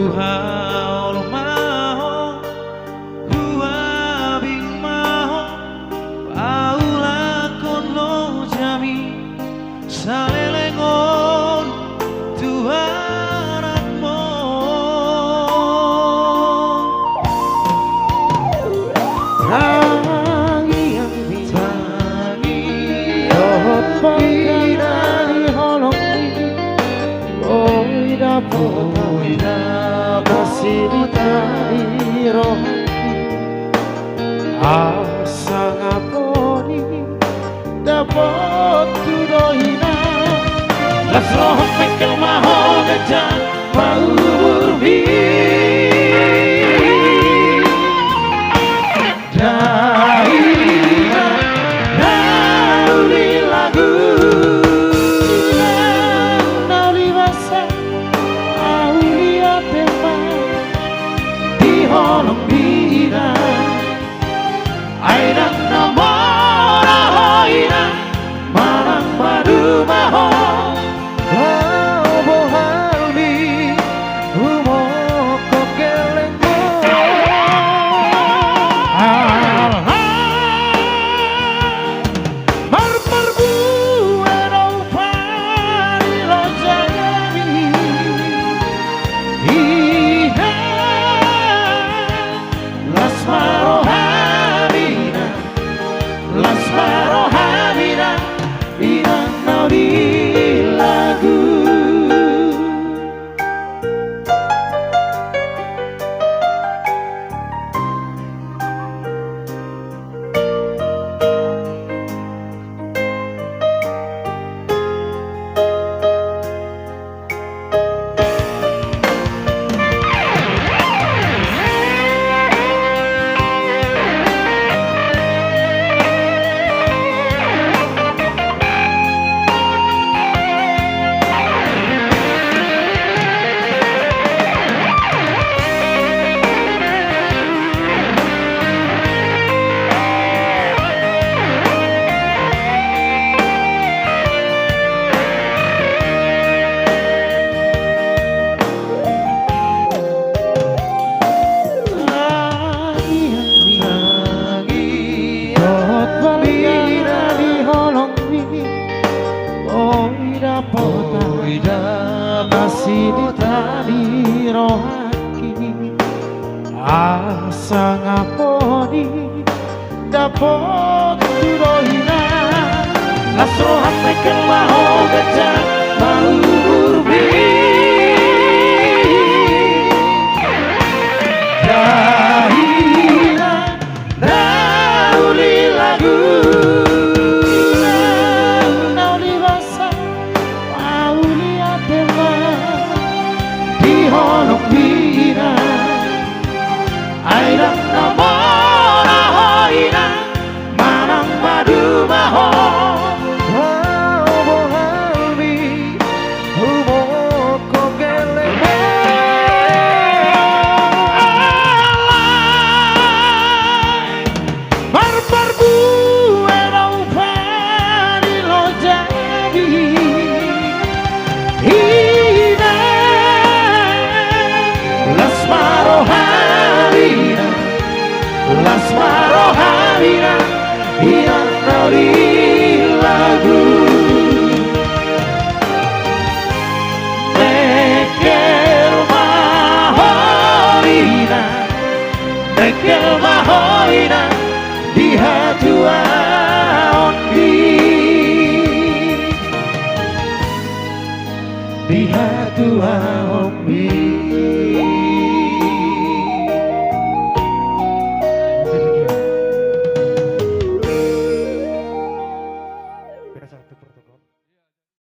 Tuhan mau huabing mau paula kono jami salelengon Tuhanmu tangi yang tangi rohot pagkari holong oida oida basilitari rohani asa ngaponi dapat tudohina las rohot mekel maho gajah maur bi daira dauli lagu nauli basa aulia tema di holong bina airang namora hoina marang madu maho bohalmi umoko kelengo marmarbu erau pari lojami ina las marohamina ina naudi lagu masih ditani rohaki asa ngaponi dapot turohina las rohat mekel maho gajah maur bi daira dauli lagu nauli basa aulia tema di holong bina airang namora hoina marang madu maho bohalmi umoko kelengo barbarbu erau pari lojami ina las marohamina ina naudi lagu mekel mahoina di hatua ondi di hatua ombi Berasa waktu